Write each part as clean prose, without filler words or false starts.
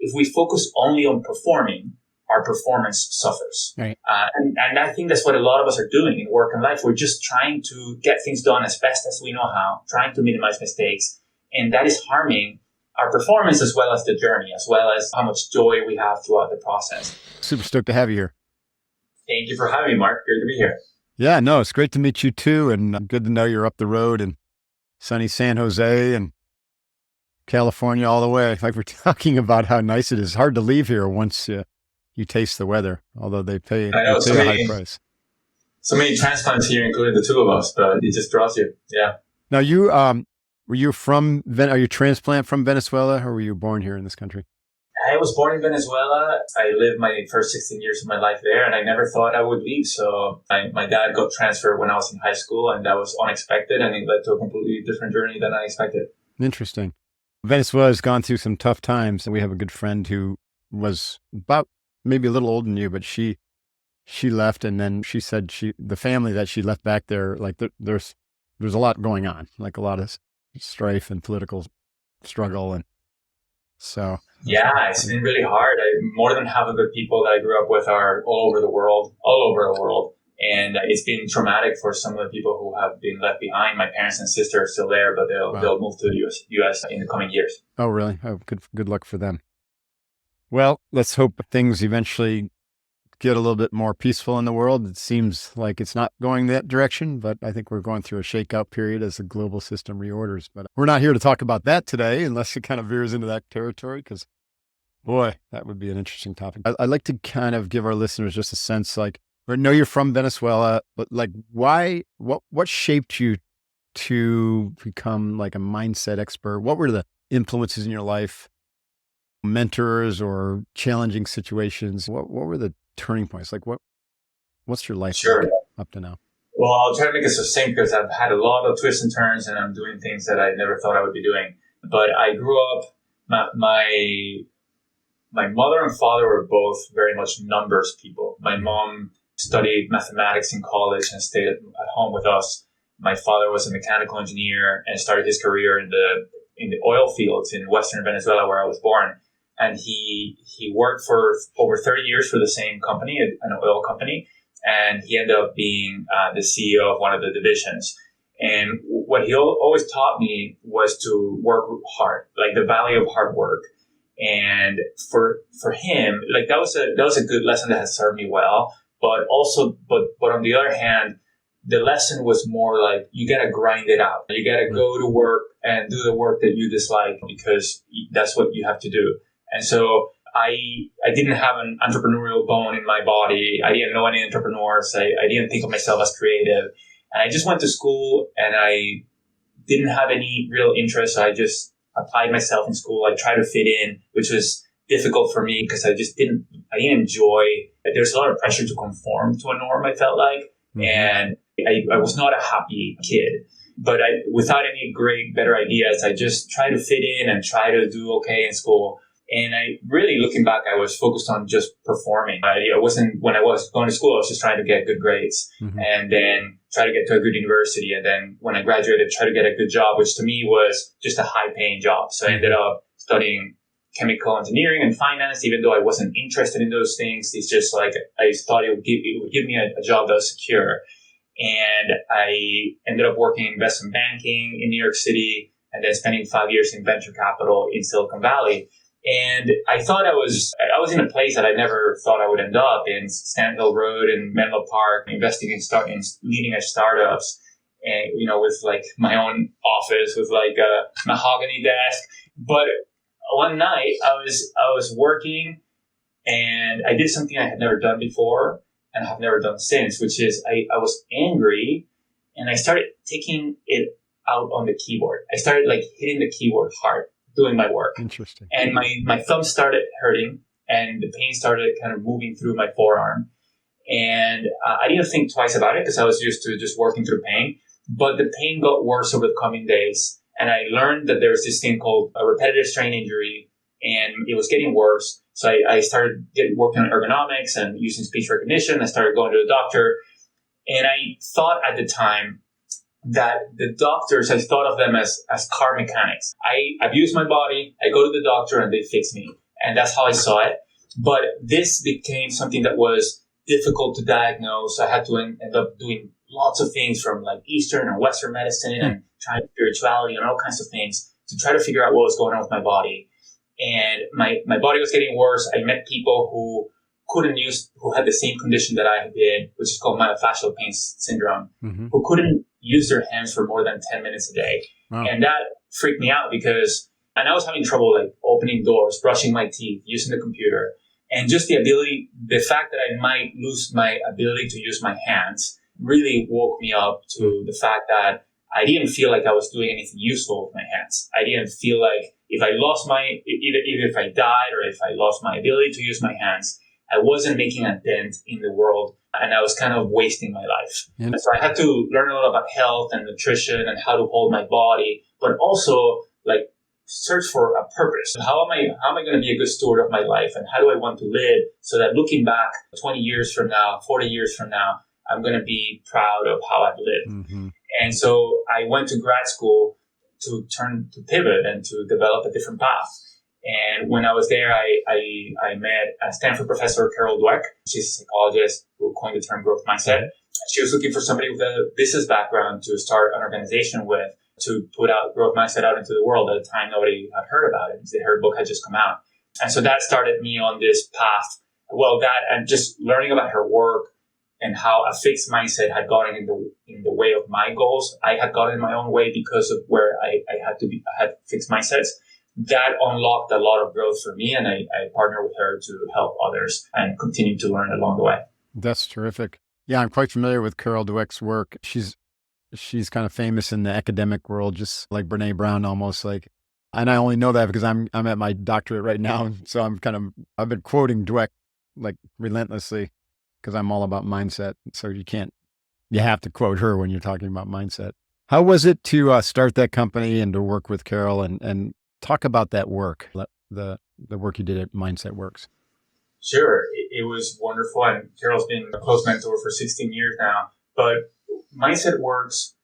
if we focus only on performing, our performance suffers. Right. And I think that's what a lot of us are doing in work and life. We're just trying to get things done as best as we know how, trying to minimize mistakes. And that is harming our performance as well as the journey, as well as how much joy we have throughout the process. Super stoked to have you here. Thank you for having me, Mark. Great to be here. Yeah, no, it's great to meet you too. And good to know you're up the road in sunny San Jose and California all the way. Like we're talking about how nice it is. Hard to leave here once you taste the weather, although they pay a high price. So many transplants here, including the two of us, but it just draws you. Yeah. Now you, are you transplant from Venezuela, or were you born here in this country? I was born in Venezuela. I lived my first 16 years of my life there, and I never thought I would leave. So my dad got transferred when I was in high school, and that was unexpected, and it led to a completely different journey than I expected. Interesting. Venezuela has gone through some tough times, and we have a good friend who was about maybe a little older than you, but she left, and then she said the family that she left back there, like there's a lot going on, like a lot of strife and political struggle, and so. Yeah, it's been really hard. More than half of the people that I grew up with are all over the world. And it's been traumatic for some of the people who have been left behind. My parents and sister are still there, but they'll move to the U.S. in the coming years. Oh, really? Oh, good luck for them. Well, let's hope things eventually get a little bit more peaceful in the world. It seems like it's not going that direction, but I think we're going through a shakeout period as the global system reorders. But we're not here to talk about that today, unless it kind of veers into that territory, because boy, that would be an interesting topic. I'd like to kind of give our listeners just a sense, like, I know you're from Venezuela, but like, what shaped you to become like a mindset expert? What were the influences in your life, mentors or challenging situations? What were the turning points? Like what's your life like up to now? Well, I'll try to make it succinct because I've had a lot of twists and turns and I'm doing things that I never thought I would be doing. But I grew up, my mother and father were both very much numbers people. My mom studied mathematics in college and stayed at home with us. My father was a mechanical engineer and started his career in the oil fields in Western Venezuela, where I was born. And he worked for over 30 years for the same company, an oil company. And he ended up being the CEO of one of the divisions. And what he always taught me was to work hard, like the value of hard work. And for him, like that was a good lesson that has served me well. But on the other hand, the lesson was more like you gotta grind it out. You gotta go to work and do the work that you dislike because that's what you have to do. And so I didn't have an entrepreneurial bone in my body. I didn't know any entrepreneurs. I didn't think of myself as creative. And I just went to school and I didn't have any real interest. So I just applied myself in school. I tried to fit in, which was difficult for me because I didn't enjoy. There's a lot of pressure to conform to a norm, I felt like. Mm-hmm. And I was not a happy kid. But without any better ideas, I just tried to fit in and try to do okay in school. And I really, looking back, I was focused on just performing. When I was going to school, I was just trying to get good grades and then try to get to a good university. And then when I graduated, try to get a good job, which to me was just a high paying job. So I ended up studying chemical engineering and finance, even though I wasn't interested in those things. It's just like, I thought it would give me a job that was secure. And I ended up working in investment banking in New York City and then spending 5 years in venture capital in Silicon Valley. And I thought I was in a place that I never thought I would end up in, Stand Hill Road and Menlo Park, investing in leading edge startups, and with like my own office with like a mahogany desk. But one night I was working, and I did something I had never done before and have never done since, which is I was angry, and I started taking it out on the keyboard. I started like hitting the keyboard hard, doing my work. Interesting. And my thumb started hurting and the pain started kind of moving through my forearm. And I didn't think twice about it because I was used to just working through pain. But the pain got worse over the coming days. And I learned that there was this thing called a repetitive strain injury, and it was getting worse. So I started working on ergonomics and using speech recognition. I started going to the doctor. And I thought at the time that the doctors, I thought of them as car mechanics. I abuse my body, I go to the doctor and they fix me. And that's how I saw it. But this became something that was difficult to diagnose. I had to end up doing lots of things from like Eastern and Western medicine and trying spirituality and all kinds of things to try to figure out what was going on with my body. And my body was getting worse. I met people who had the same condition that I did, which is called myofascial pain syndrome, who couldn't use their hands for more than 10 minutes a day. Wow. And that freaked me out and I was having trouble like opening doors, brushing my teeth, using the computer. And just the fact that I might lose my ability to use my hands really woke me up to the fact that I didn't feel like I was doing anything useful with my hands. I didn't feel like if I lost either if I died or if I lost my ability to use my hands, I wasn't making a dent in the world and I was kind of wasting my life. And so I had to learn a lot about health and nutrition and how to hold my body, but also like search for a purpose. How am I going to be a good steward of my life and how do I want to live so that looking back 20 years from now, 40 years from now, I'm going to be proud of how I've lived. And so I went to grad school to pivot and to develop a different path. And when I was there, I met a Stanford professor, Carol Dweck. She's a psychologist who coined the term growth mindset. She was looking for somebody with a business background to start an organization with, to put out growth mindset out into the world. At the time, nobody had heard about it. Her book had just come out. And so that started me on this path. Well, that and just learning about her work and how a fixed mindset had gotten in the way of my goals. I had gotten in my own way because of where I had fixed mindsets. That unlocked a lot of growth for me, and I partnered with her to help others and continue to learn along the way. That's terrific. Yeah, I'm quite familiar with Carol Dweck's work. She's kind of famous in the academic world, just like Brene Brown almost like. And I only know that because I'm at my doctorate right now. So I've been quoting Dweck like relentlessly because I'm all about mindset. So you have to quote her when you're talking about mindset. How was it to start that company and to work with Carol and talk about that work, the work you did at Mindset Works? Sure. It was wonderful. And Carol's been a close mentor for 16 years now. But Mindset Works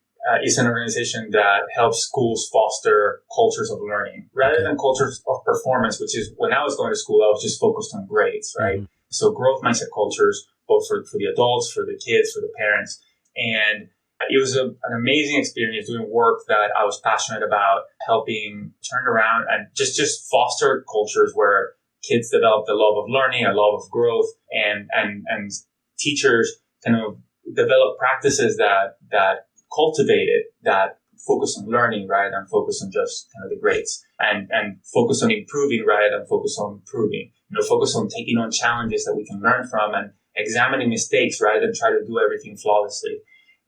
is an organization that helps schools foster cultures of learning rather than cultures of performance, which is when I was going to school, I was just focused on grades, right? So growth mindset cultures, both for the adults, for the kids, for the parents. And it was an amazing experience doing work that I was passionate about, helping turn around and just foster cultures where kids develop the love of learning, a love of growth, and teachers kind of develop practices that cultivate it, that focus on learning rather than focus on just kind of the grades, and focus on improving rather than focus on improving. Focus on taking on challenges that we can learn from and examining mistakes rather than try to do everything flawlessly.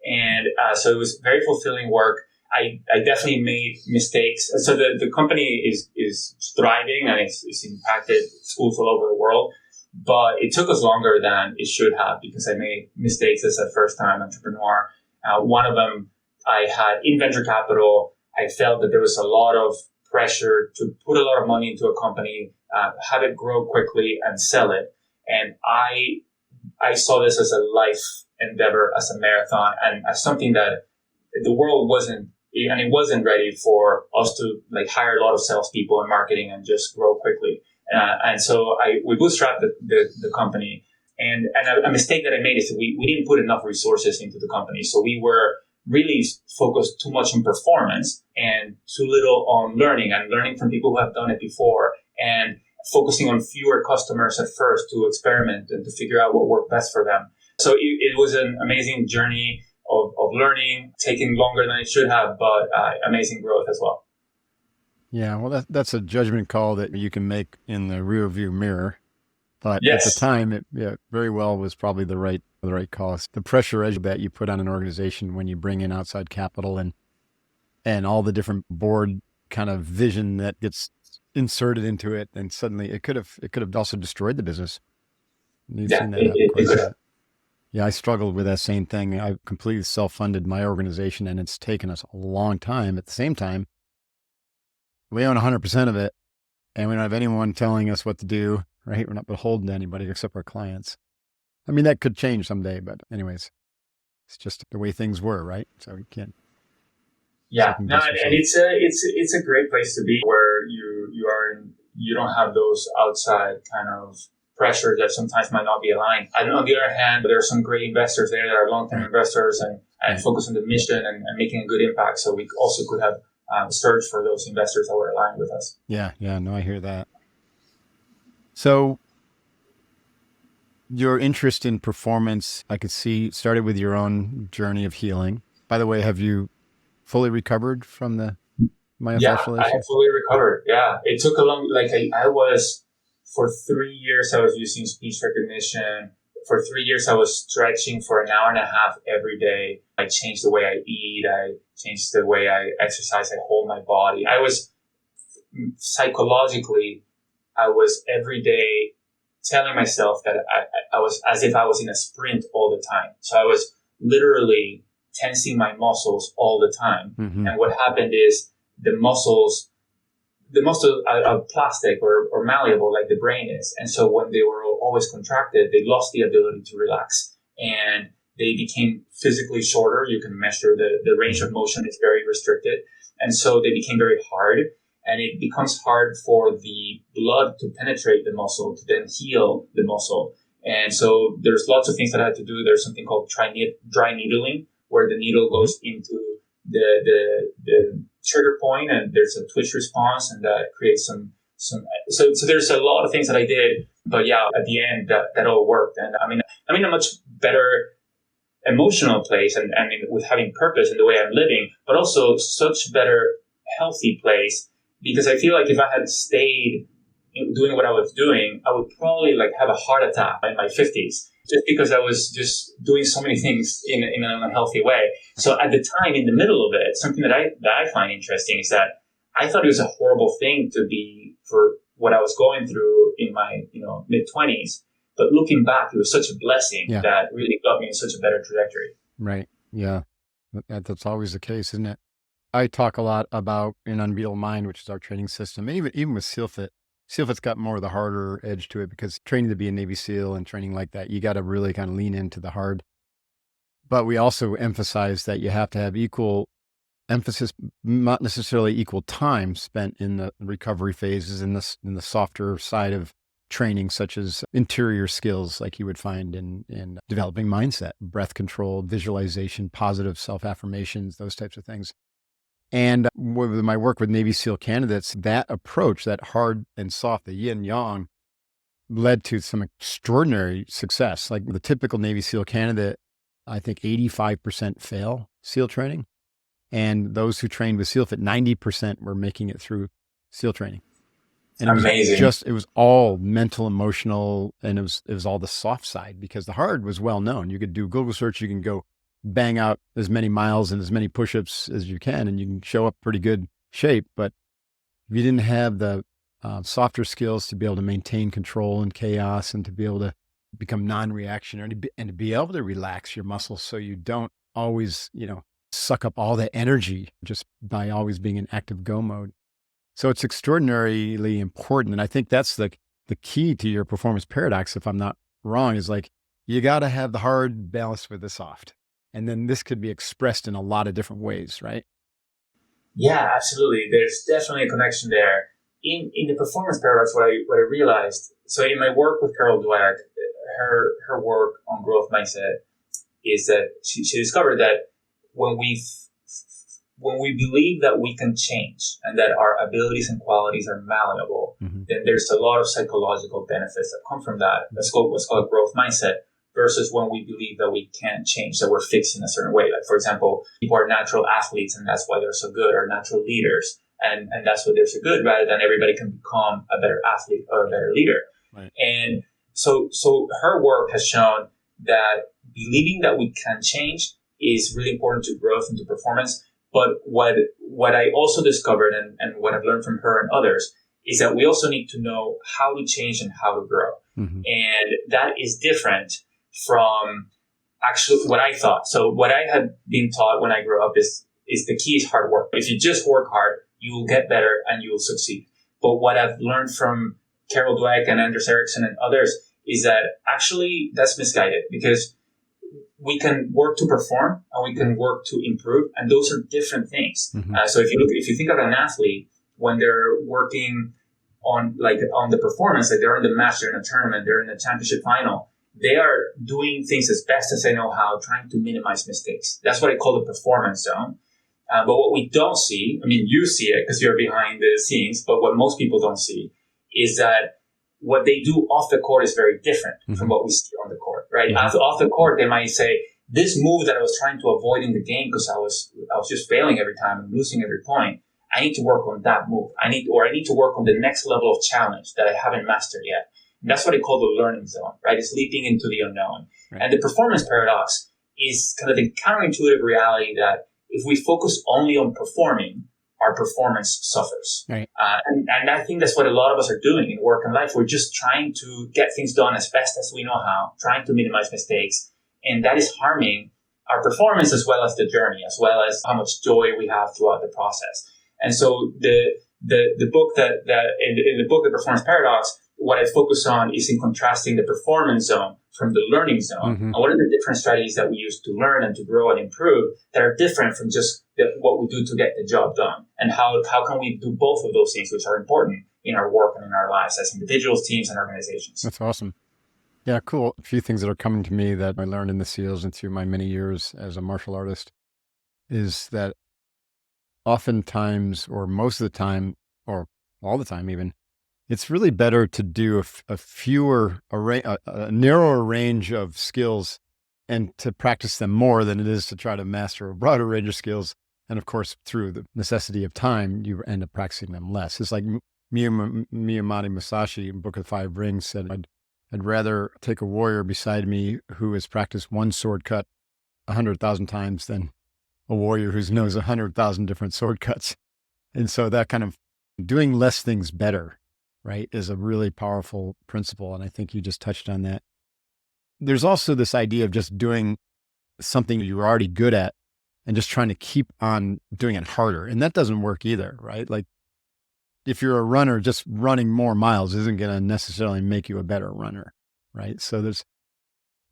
And so it was very fulfilling work. I definitely made mistakes. So the company is thriving and it's impacted schools all over the world. But it took us longer than it should have because I made mistakes as a first-time entrepreneur. One of them, I had in venture capital, I felt that there was a lot of pressure to put a lot of money into a company, have it grow quickly and sell it. And I saw this as a life endeavor, as a marathon, and as something that the world wasn't ready for us to like hire a lot of salespeople and marketing and just grow quickly. And so we bootstrapped the company. And a mistake that I made is that we didn't put enough resources into the company. So we were really focused too much on performance and too little on learning and learning from people who have done it before and focusing on fewer customers at first to experiment and to figure out what worked best for them. So it was an amazing journey of learning, taking longer than it should have, but amazing growth as well. Yeah, well, that's a judgment call that you can make in the rear view mirror. But yes. At the time, it very well was probably the right cost. The pressure that you put on an organization when you bring in outside capital and all the different board kind of vision that gets inserted into it, and suddenly it could have also destroyed the business. You've seen that happen quite a bit. Yeah, I struggled with that same thing. I completely self-funded my organization, and it's taken us a long time. At the same time, we own 100% of it, and we don't have anyone telling us what to do, right? We're not beholden to anybody except our clients. I mean, that could change someday, but anyways, it's just the way things were, right? So we can't. Yeah, no, and it's a great place to be where you are in you don't have those outside kind of pressures that sometimes might not be aligned. And on the other hand, there are some great investors there that are long-term investors and focus on the mission and making a good impact. So we also could have search for those investors that were aligned with us. Yeah. No, I hear that. So your interest in performance, I could see, started with your own journey of healing. By the way, have you fully recovered from the myofascial issue? I have fully recovered. Yeah. It took a long, I was, for 3 years, I was using speech recognition. For 3 years, I was stretching for an hour and a half every day. I changed the way I eat. I changed the way I exercise. I hold my body. I was psychologically, I was every day telling myself that I was as if I was in a sprint all the time. So I was literally tensing my muscles all the time. Mm-hmm. And what happened is the muscles are plastic or malleable like the brain is. And so when they were always contracted, they lost the ability to relax and they became physically shorter. You can measure the range of motion is very restricted. And so they became very hard, and it becomes hard for the blood to penetrate the muscle to then heal the muscle. And so there's lots of things that I had to do. There's something called dry needling, where the needle goes into the trigger point, and there's a twitch response, and that creates some. So there's a lot of things that I did, but yeah, at the end that all worked, and I'm in a much better emotional place, and with having purpose in the way I'm living, but also such better healthy place, because I feel like if I had stayed doing what I was doing, I would probably have a heart attack in my 50s. Just because I was just doing so many things in an unhealthy way. So at the time, in the middle of it, something that I find interesting is that I thought it was a horrible thing to be for what I was going through in my mid-20s. But looking back, it was such a blessing that really got me in such a better trajectory. Right. Yeah. That's always the case, isn't it? I talk a lot about an Unbeatable Mind, which is our training system, and even with SEALFIT. SEALFIT's got more of the harder edge to it, because training to be a Navy SEAL and training like that, you got to really kind of lean into the hard. But we also emphasize that you have to have equal emphasis, not necessarily equal time spent in the recovery phases, in the softer side of training, such as interior skills like you would find in developing mindset, breath control, visualization, positive self-affirmations, those types of things. And with my work with Navy SEAL candidates, that approach, that hard and soft, the yin yang, led to some extraordinary success. Like the typical Navy SEAL candidate, I think 85% fail SEAL training. And those who trained with SEALFIT, 90% were making it through SEAL training. And amazing. It was all mental, emotional, and it was all the soft side, because the hard was well known. You could do Google search, you can go bang out as many miles and as many push-ups as you can, and you can show up pretty good shape. But if you didn't have the softer skills to be able to maintain control in chaos, and to be able to become non-reactionary, and to be able to relax your muscles so you don't always, suck up all the energy just by always being in active go mode. So it's extraordinarily important. And I think that's the key to your performance paradox, if I'm not wrong, is you got to have the hard balanced with the soft. And then this could be expressed in a lot of different ways, right? Yeah, absolutely. There's definitely a connection there. In the performance paradox, what I realized, so in my work with Carol Dweck, her work on growth mindset is that she discovered that when we believe that we can change and that our abilities and qualities are malleable, then there's a lot of psychological benefits that come from that. That's what's called growth mindset. Versus when we believe that we can't change, that we're fixed in a certain way. Like, for example, people are natural athletes and that's why they're so good, or natural leaders, and that's why they're so good, rather than everybody can become a better athlete or a better leader. Right. And so her work has shown that believing that we can change is really important to growth and to performance. But what I also discovered and what I've learned from her and others is that we also need to know how to change and how to grow. And that is different from actually what I thought. So what I had been taught when I grew up is the key is hard work. If you just work hard, you will get better and you will succeed. But what I've learned from Carol Dweck and Anders Ericsson and others is that actually that's misguided, because we can work to perform and we can work to improve, and those are different things. So if you think of an athlete, when they're working on the performance, like they're in the match, they're in a tournament, they're in the championship final, they are doing things as best as they know how, trying to minimize mistakes. That's what I call the performance zone. But what we don't see, I mean, you see it because you're behind the scenes, but what most people don't see is that what they do off the court is very different from what we see on the court, right? Off the court, they might say, this move that I was trying to avoid in the game because I was just failing every time and losing every point, I need to work on that move. I need to work on the next level of challenge that I haven't mastered yet. And that's what I call the learning zone, right? It's leaping into the unknown. Right. And the performance paradox is kind of the counterintuitive reality that if we focus only on performing, our performance suffers. Right. And I think that's what a lot of us are doing in work and life. We're just trying to get things done as best as we know how, trying to minimize mistakes. And that is harming our performance as well as the journey, as well as how much joy we have throughout the process. And so the book in the book, The Performance Paradox, what I focus on is in contrasting the performance zone from the learning zone. And what are the different strategies that we use to learn and to grow and improve that are different from just what we do to get the job done? And how can we do both of those things, which are important in our work and in our lives as individuals, teams, and organizations? That's awesome. Yeah, cool. A few things that are coming to me that I learned in the SEALs and through my many years as a martial artist is that oftentimes, or most of the time, or all the time even, it's really better to do a narrower range of skills and to practice them more than it is to try to master a broader range of skills. And of course, through the necessity of time, you end up practicing them less. It's like Miyamati Musashi in Book of the Five Rings said, I'd rather take a warrior beside me who has practiced one sword cut 100,000 times than a warrior who knows 100,000 different sword cuts. And so that kind of doing less things better, right, is a really powerful principle. And I think you just touched on that. There's also this idea of just doing something you're already good at and just trying to keep on doing it harder. And that doesn't work either, right? Like if you're a runner, just running more miles isn't going to necessarily make you a better runner, right? So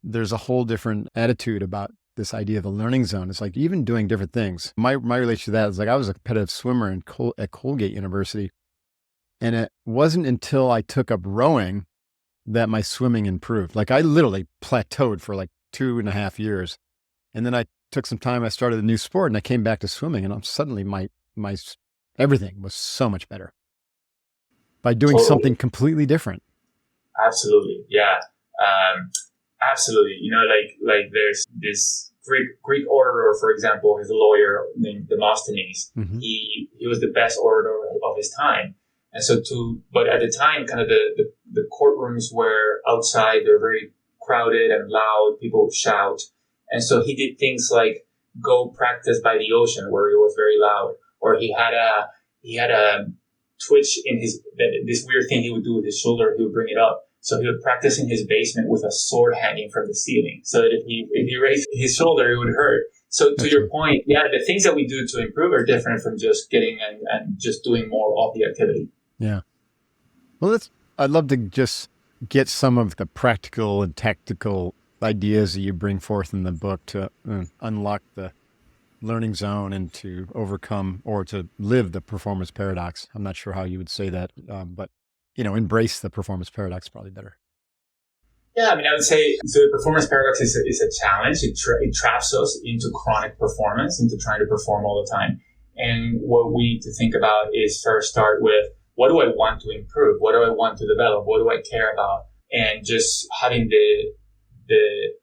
there's a whole different attitude about this idea of a learning zone. It's like even doing different things. My relation to that is like I was a competitive swimmer at Colgate University. And it wasn't until I took up rowing that my swimming improved. Like I literally plateaued for like 2.5 years. And then I took some time, I started a new sport and I came back to swimming and suddenly my everything was so much better by doing something completely different. Absolutely. Yeah. Absolutely. You know, like there's this Greek orator, for example, his lawyer named Demosthenes. He was the best orator of his time. And so but at the time, kind of the courtrooms were outside, they're very crowded and loud, people would shout. And so he did things like go practice by the ocean where it was very loud, or he had a twitch in this weird thing he would do with his shoulder, he would bring it up. So he would practice in his basement with a sword hanging from the ceiling so that if he raised his shoulder, it would hurt. So to your point, yeah, the things that we do to improve are different from just getting and just doing more of the activity. Yeah. Well, I'd love to just get some of the practical and tactical ideas that you bring forth in the book to unlock the learning zone and to overcome or to live the performance paradox. I'm not sure how you would say that, but embrace the performance paradox probably better. Yeah, I mean, I would say so. The performance paradox is a challenge. It traps us into chronic performance, into trying to perform all the time. And what we need to think about is first start with, what do I want to improve? What do I want to develop? What do I care about? And just having the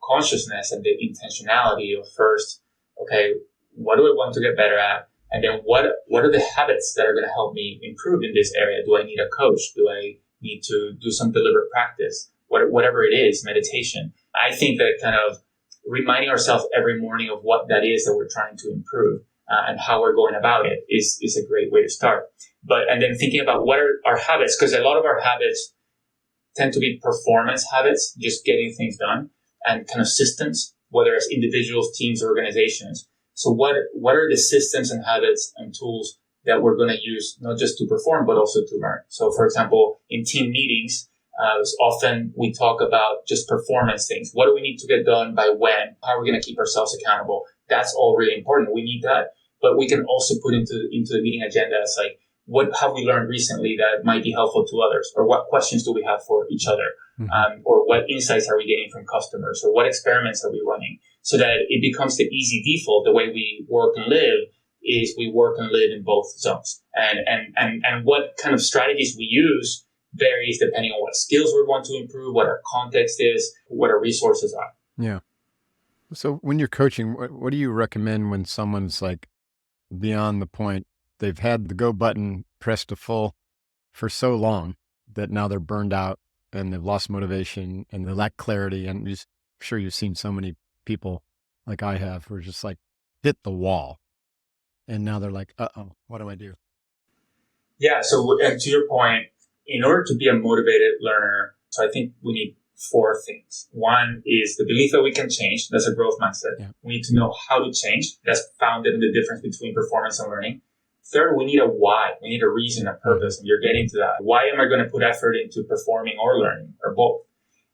consciousness and the intentionality of first, okay, what do I want to get better at? And then what are the habits that are going to help me improve in this area? Do I need a coach? Do I need to do some deliberate practice? Whatever it is, meditation. I think that kind of reminding ourselves every morning of what that is that we're trying to improve and how we're going about it is a great way to start. And then thinking about what are our habits, because a lot of our habits tend to be performance habits, just getting things done, and kind of systems, whether it's individuals, teams, or organizations. So what are the systems and habits and tools that we're going to use, not just to perform, but also to learn? So for example, in team meetings, often we talk about just performance things. What do we need to get done by when? How are we going to keep ourselves accountable? That's all really important. We need that. But we can also put into the meeting agenda as like, what have we learned recently that might be helpful to others? Or what questions do we have for each other? Or what insights are we getting from customers? Or what experiments are we running? So that it becomes the easy default. The way we work and live is we work and live in both zones. And what kind of strategies we use varies depending on what skills we want to improve, what our context is, what our resources are. Yeah. So when you're coaching, what do you recommend when someone's like beyond the point, they've had the go button pressed to full for so long that now they're burned out and they've lost motivation and they lack clarity? And I'm sure you've seen so many people like I have who are just like hit the wall. And now they're like, uh-oh, what do I do? Yeah. So, and to your point, in order to be a motivated learner, so I think we need 4 things. One is the belief that we can change. That's a growth mindset. Yeah. We need to know how to change. That's founded in the difference between performance and learning. Third, we need a why. We need a reason, a purpose, and you're getting to that. Why am I going to put effort into performing or learning, or both?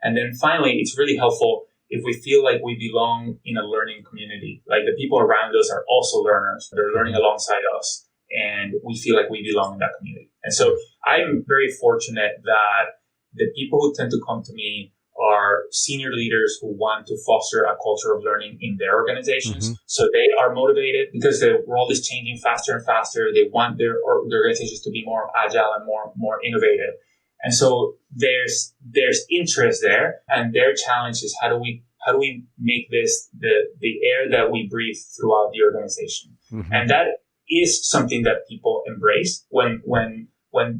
And then finally, it's really helpful if we feel like we belong in a learning community, like the people around us are also learners. They're learning alongside us, and we feel like we belong in that community. And so I'm very fortunate that the people who tend to come to me are senior leaders who want to foster a culture of learning in their organizations. So they are motivated because the world is changing faster and faster. They want their organizations to be more agile and more innovative. And so there's interest there, and their challenge is how do we make this the air that we breathe throughout the organization. And that is something that people embrace when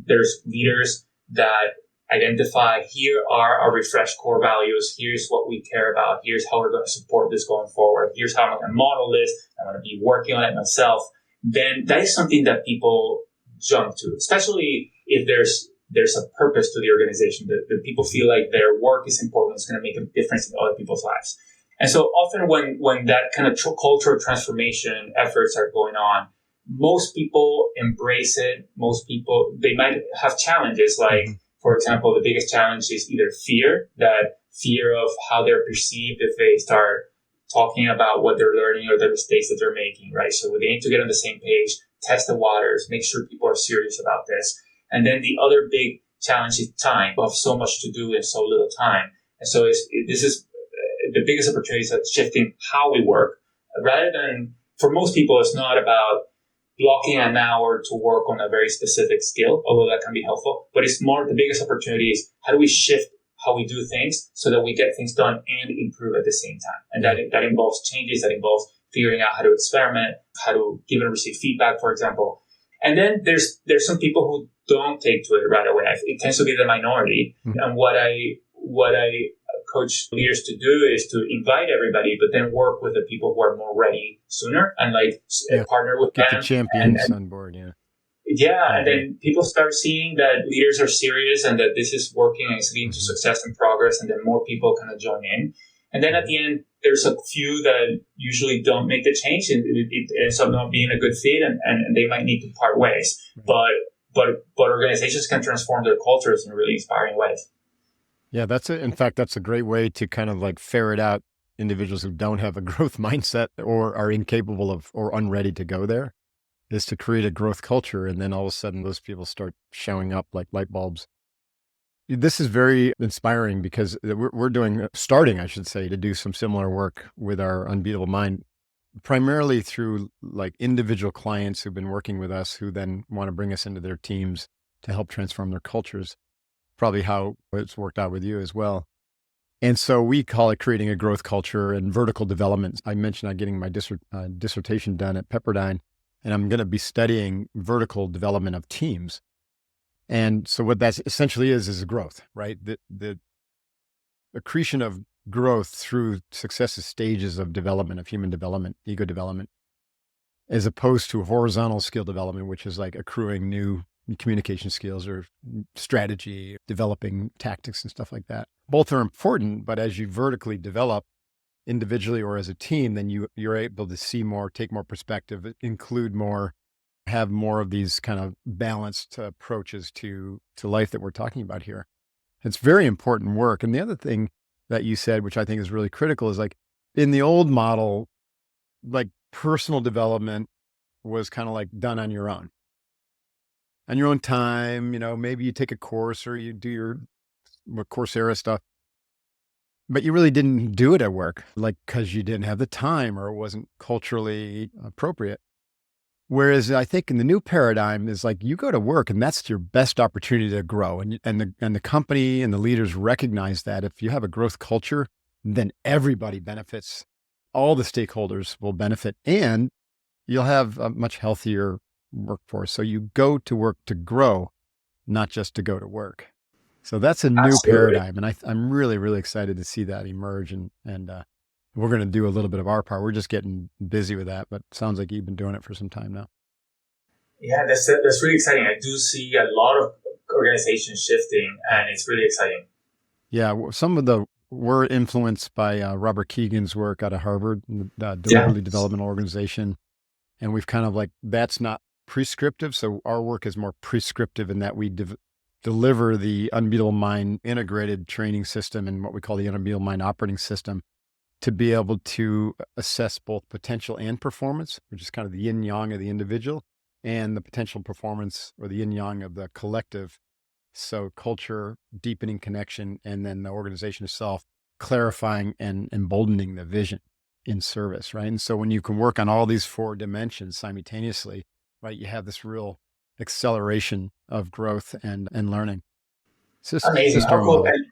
there's leaders that identify, here are our refreshed core values, here's what we care about, here's how we're going to support this going forward, here's how I'm going to model this, I'm going to be working on it myself. Then that is something that people jump to, especially if there's a purpose to the organization, that people feel like their work is important, it's going to make a difference in other people's lives. And so often when that kind of cultural transformation efforts are going on, most people embrace it. Most people, they might have challenges like, for example, the biggest challenge is either fear of how they're perceived if they start talking about what they're learning or the mistakes that they're making, right? So they need to get on the same page, test the waters, make sure people are serious about this. And then the other big challenge is time. We have so much to do in so little time. And so this is the biggest opportunity is shifting how we work. Rather than, for most people, it's not about blocking an hour to work on a very specific skill, although that can be helpful. But it's more, the biggest opportunity is how do we shift how we do things so that we get things done and improve at the same time. And that involves changes, that involves figuring out how to experiment, how to give and receive feedback, for example. And then there's some people who don't take to it right away. It tends to be the minority. And what I coach leaders to do is to invite everybody, but then work with the people who are more ready sooner and partner with Get them. the champions on board, and then people start seeing that leaders are serious and that this is working and it's leading to success and progress, and then more people kind of join in. And then at the end, there's a few that usually don't make the change, and it ends up not being a good fit, and they might need to part ways. But organizations can transform their cultures in really inspiring ways. Yeah, that's it. In fact, that's a great way to kind of like ferret out individuals who don't have a growth mindset or are incapable of or unready to go there, is to create a growth culture. And then all of a sudden those people start showing up like light bulbs. This is very inspiring because we're starting, I should say, to do some similar work with our Unbeatable Mind, primarily through like individual clients who've been working with us who then want to bring us into their teams to help transform their cultures. Probably how it's worked out with you as well. And so we call it creating a growth culture and vertical development. I mentioned I'm getting my dissertation done at Pepperdine, and I'm going to be studying vertical development of teams. And so what that essentially is growth, right? The accretion of growth through successive stages of development, of human development, ego development, as opposed to horizontal skill development, which is like accruing new communication skills or strategy, developing tactics and stuff like that. Both are important, but as you vertically develop individually or as a team, then you're able to see more, take more perspective, include more, have more of these kind of balanced approaches to life that we're talking about here. It's very important work. And the other thing that you said, which I think is really critical, is like in the old model, like personal development was kind of like done on your own. on your own time. Maybe you take a course or you do your Coursera stuff, but you really didn't do it at work, like, because you didn't have the time or it wasn't culturally appropriate. Whereas I think in the new paradigm is like you go to work and that's your best opportunity to grow. And the company and the leaders recognize that if you have a growth culture, then everybody benefits. All the stakeholders will benefit and you'll have a much healthier workforce. So you go to work to grow, not just to go to work. So that's a new Absolutely. paradigm. And I'm really, really excited to see that emerge. And we're going to do a little bit of our part. We're just getting busy with that, but it sounds like you've been doing it for some time now. Yeah, that's really exciting. I do see a lot of organizations shifting, and it's really exciting. Yeah, we're influenced by Robert Keegan's work out of Harvard, the Deliberately Development Organization. And we've kind of that's not prescriptive. So our work is more prescriptive in that we deliver the Unbeatable Mind integrated training system and what we call the Unbeatable Mind operating system to be able to assess both potential and performance, which is kind of the yin yang of the individual, and the potential performance or the yin yang of the collective. So culture, deepening connection, and then the organization itself, clarifying and emboldening the vision in service, right? And so when you can work on all these 4 dimensions simultaneously, right, you have this real acceleration of growth and learning. Amazing. How cool. And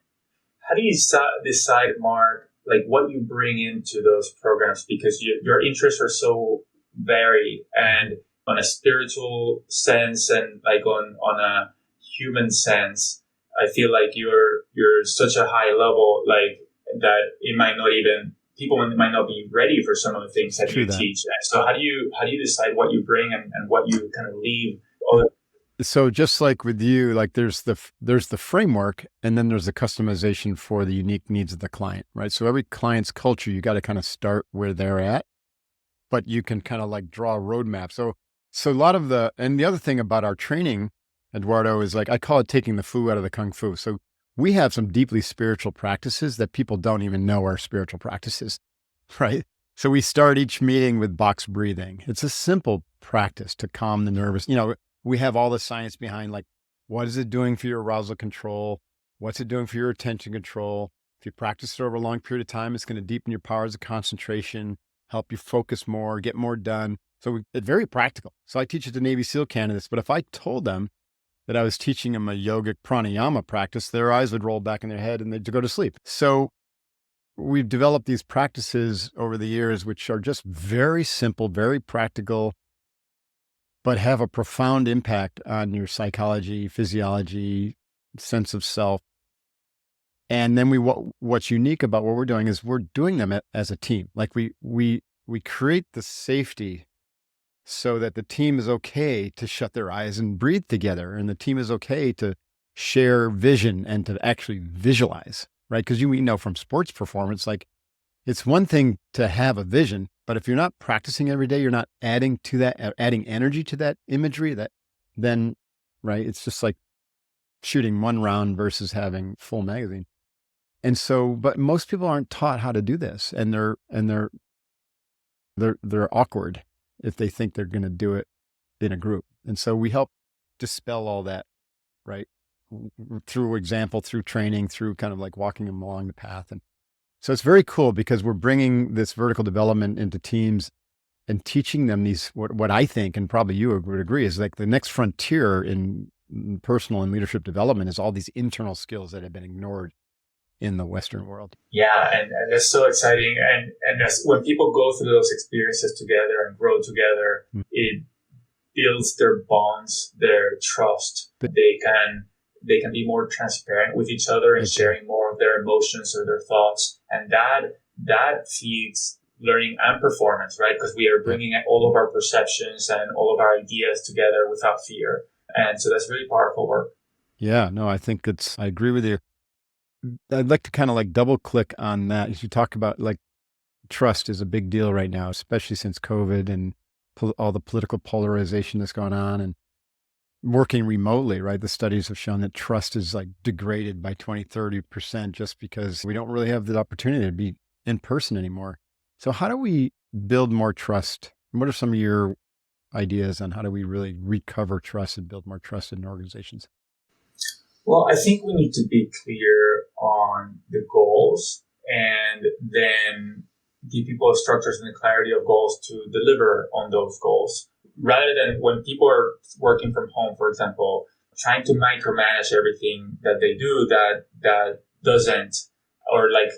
how do you decide, Mark, like what you bring into those programs? Because your interests are so varied, and on a spiritual sense and like on a human sense, I feel like you're such a high level, like that it might not even, people might not be ready for some of the things that you teach. And so how do you decide what you bring and what you kind of leave? So just like with you, like there's the framework and then there's the customization for the unique needs of the client, right? So every client's culture, you got to kind of start where they're at, but you can kind of like draw a roadmap. So a lot of and the other thing about our training, Eduardo, is like, I call it taking the foo out of the kung fu. So we have some deeply spiritual practices that people don't even know are spiritual practices, right? So we start each meeting with box breathing. It's a simple practice to calm the nervous, we have all the science behind like, what is it doing for your arousal control? What's it doing for your attention control? If you practice it over a long period of time, it's going to deepen your powers of concentration, help you focus more, get more done. So it's very practical. So I teach it to Navy SEAL candidates, but if I told them that I was teaching them a yogic pranayama practice, their eyes would roll back in their head and they'd go to sleep. So we've developed these practices over the years, which are just very simple, very practical, but have a profound impact on your psychology, physiology, sense of self. And then what's unique about what we're doing is we're doing them as a team. Like we create the safety so that the team is okay to shut their eyes and breathe together. And the team is okay to share vision and to actually visualize, right? Because we know from sports performance, like it's one thing to have a vision, but if you're not practicing every day, you're not adding to that, adding energy to that imagery, then, right, it's just like shooting one round versus having full magazine. And so, but most people aren't taught how to do this, and they're awkward if they think they're going to do it in a group. And so we help dispel all that, right, through example, through training, through kind of like walking them along the path. And so it's very cool because we're bringing this vertical development into teams and teaching them these, what I think, and probably you would agree, is like the next frontier in personal and leadership development is all these internal skills that have been ignored in the Western world. Yeah, and that's so exciting. And that's, when people go through those experiences together and grow together, it builds their bonds, their trust. They can be more transparent with each other and sharing more of their emotions or their thoughts. And that feeds learning and performance, right? Because we are bringing all of our perceptions and all of our ideas together without fear. And so that's really powerful work. Yeah, no, I think I agree with you. I'd like to kind of like double click on that. As you talk about like trust is a big deal right now, especially since COVID and all the political polarization that's going on and working remotely, right? The studies have shown that trust is like degraded by 20-30% just because we don't really have the opportunity to be in person anymore. So how do we build more trust? What are some of your ideas on how do we really recover trust and build more trust in organizations? Well, I think we need to be clear on the goals and then give people structures and the clarity of goals to deliver on those goals. Rather than when people are working from home, for example, trying to micromanage everything that they do that doesn't, or like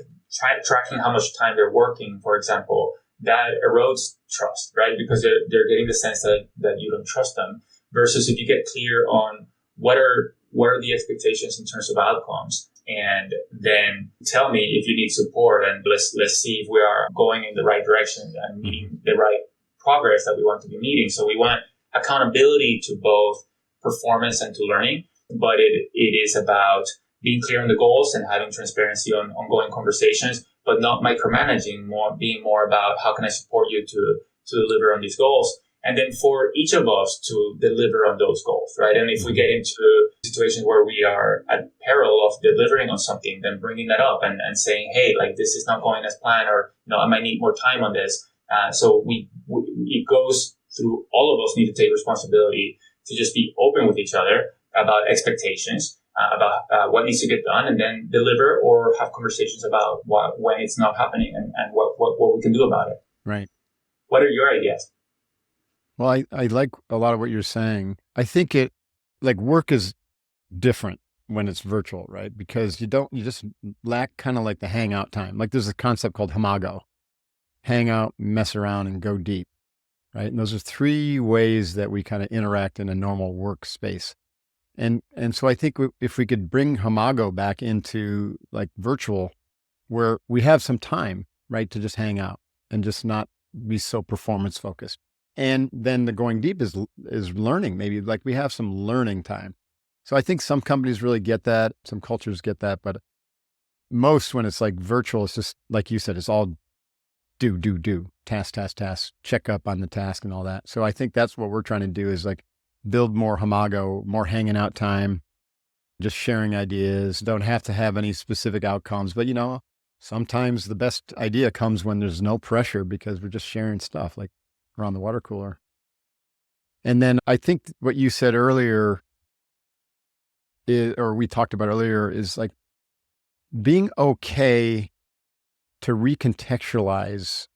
tracking how much time they're working, for example, that erodes trust, right? Because they're getting the sense that you don't trust them. Versus if you get clear on what are the expectations in terms of outcomes, and then tell me if you need support, and let's see if we are going in the right direction and meeting the right progress that we want to be meeting. So we want accountability to both performance and to learning, but it is about being clear on the goals and having transparency on ongoing conversations, but not micromanaging, being more about how can I support you to deliver on these goals. And then for each of us to deliver on those goals, right? And if we get into situations where we are at peril of delivering on something, then bringing that up and saying, hey, like this is not going as planned, or, I might need more time on this. So it goes through, all of us need to take responsibility to just be open with each other about expectations, about what needs to get done, and then deliver or have conversations about when it's not happening and what we can do about it. Right. What are your ideas? Well, I like a lot of what you're saying. I think work is different when it's virtual, right? Because you just lack kind of like the hangout time. Like there's a concept called hamago, hang out, mess around, and go deep, right? And those are three ways that we kind of interact in a normal workspace. And so I think if we could bring hamago back into like virtual, where we have some time, right, to just hang out and just not be so performance focused. And then the going deep is learning. Maybe like we have some learning time. So I think some companies really get that. Some cultures get that. But most, when it's like virtual, it's just like you said, it's all do, task, check up on the task and all that. So I think that's what we're trying to do is like build more hamago, more hanging out time, just sharing ideas. Don't have to have any specific outcomes. But, sometimes the best idea comes when there's no pressure because we're just sharing stuff like around the water cooler. And then I think what you said earlier or we talked about earlier is like being okay to recontextualize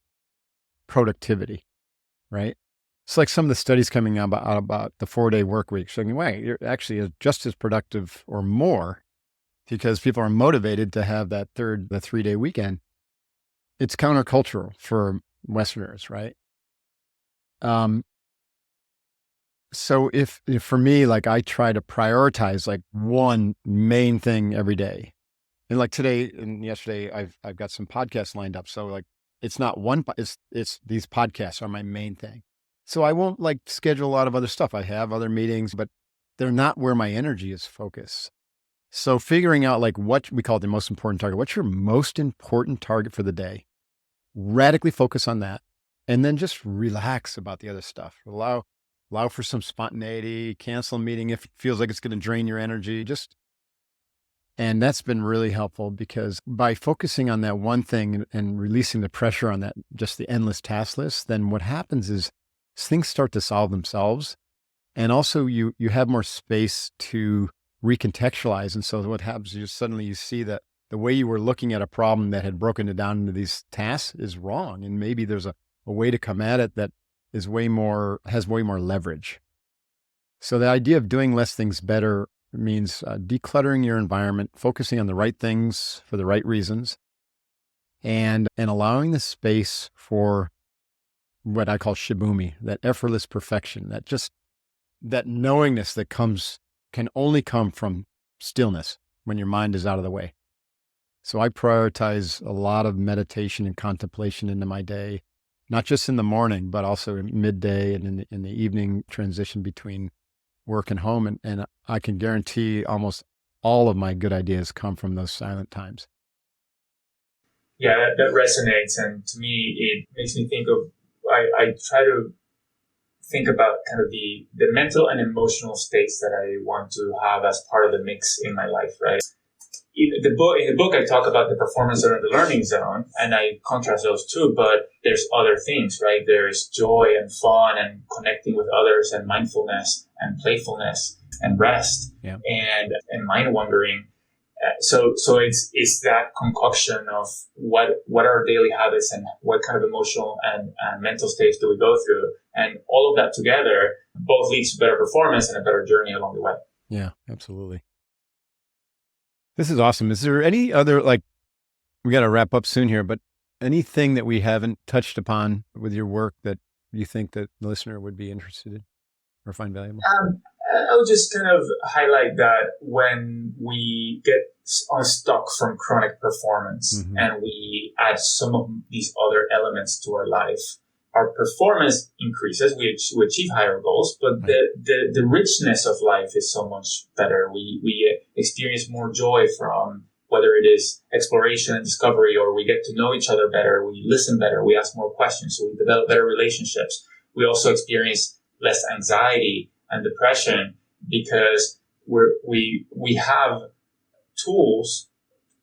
productivity, right? It's like some of the studies coming out about the 4-day work week showing, wait, you're actually just as productive or more because people are motivated to have the 3-day weekend. It's countercultural for Westerners, right? So if for me, like I try to prioritize like one main thing every day, and like today and yesterday, I've got some podcasts lined up. So like it's not one, it's these podcasts are my main thing. So I won't like schedule a lot of other stuff. I have other meetings, but they're not where my energy is focused. So figuring out like what we call the most important target. What's your most important target for the day? Radically focus on that. And then just relax about the other stuff. Allow for some spontaneity, cancel a meeting if it feels like it's going to drain your energy. And that's been really helpful because by focusing on that one thing and releasing the pressure on that, just the endless task list, then what happens is things start to solve themselves. And also you have more space to recontextualize. And so what happens is suddenly you see that the way you were looking at a problem that had broken it down into these tasks is wrong. And maybe there's a way to come at it that has way more leverage. So the idea of doing less things better means decluttering your environment, focusing on the right things for the right reasons, and allowing the space for what I call shibumi, that effortless perfection, that knowingness that can only come from stillness when your mind is out of the way. So I prioritize a lot of meditation and contemplation into my day, not just in the morning, but also in midday and in the evening transition between work and home. And I can guarantee almost all of my good ideas come from those silent times. Yeah, that resonates. And to me, it makes me think of, I try to think about kind of the mental and emotional states that I want to have as part of the mix in my life, right? in the book, I talk about the performance zone and the learning zone, and I contrast those two. But there's other things, right? There's joy and fun and connecting with others, and mindfulness and playfulness and rest, and mind wandering. So it's that concoction of what are our daily habits and what kind of emotional and mental states do we go through, and all of that together both leads to better performance and a better journey along the way. Yeah, absolutely. This is awesome. Is there any other, like, we got to wrap up soon here, but anything that we haven't touched upon with your work that you think that the listener would be interested in or find valuable? I would just kind of highlight that when we get unstuck from chronic performance and we add some of these other elements to our life, our performance increases. We achieve higher goals, but the richness of life is so much better. We experience more joy from whether it is exploration and discovery, or we get to know each other better, we listen better, we ask more questions, so we develop better relationships. We also experience less anxiety and depression because we have tools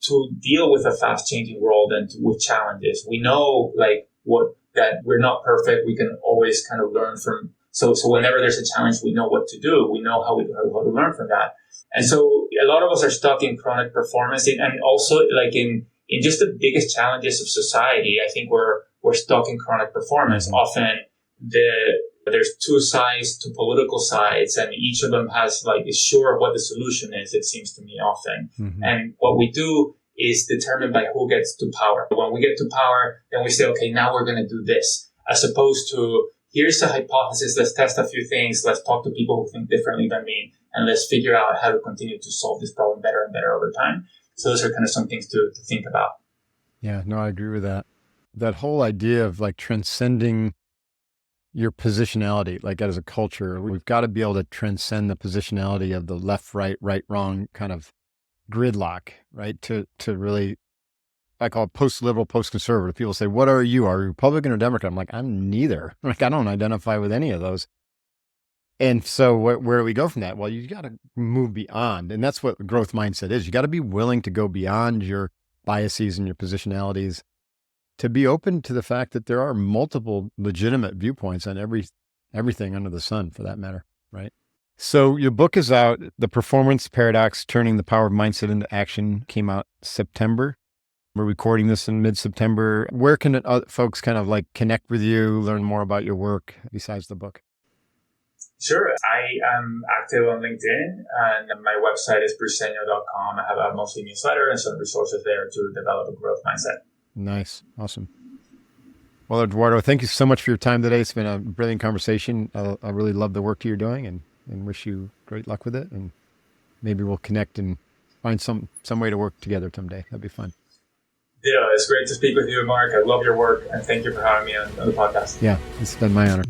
to deal with a fast changing world and with challenges. We know that we're not perfect. We can always kind of learn from. So whenever there's a challenge, we know what to do. We know how to learn from that. And so a lot of us are stuck in chronic performance, and also like in just the biggest challenges of society. I think we're stuck in chronic performance. Often there's two sides to political sides, and each of them is sure of what the solution is, it seems to me often. And what we do is determined by who gets to power. When we get to power, then we say, okay, now we're going to do this, as opposed to, here's a hypothesis, let's test a few things, let's talk to people who think differently than me, and let's figure out how to continue to solve this problem better and better over time. So those are kind of some things to think about. Yeah, no, I agree with that. That whole idea of like transcending your positionality, like as a culture, we've got to be able to transcend the positionality of the left, right, wrong kind of gridlock, right? To really, I call it post-liberal, post-conservative. People say, what are you? Are you Republican or Democrat? I'm like, I'm neither. Like, I don't identify with any of those. And so where do we go from that? Well, you got to move beyond. And that's what growth mindset is. You got to be willing to go beyond your biases and your positionalities, to be open to the fact that there are multiple legitimate viewpoints on everything under the sun, for that matter, right? So your book is out, The Performance Paradox, Turning the Power of Mindset into Action, came out September. We're recording this in mid-September. Where can folks kind of like connect with you, learn more about your work besides the book? Sure. I am active on LinkedIn, and my website is briceño.com. I have a monthly newsletter and some resources there to develop a growth mindset. Nice. Awesome. Well, Eduardo, thank you so much for your time today. It's been a brilliant conversation. I really love the work you're doing and wish you great luck with it. And maybe we'll connect and find some way to work together someday. That'd be fun. Yeah, it's great to speak with you, Mark. I love your work, and thank you for having me on the podcast. Yeah, it's been my honor.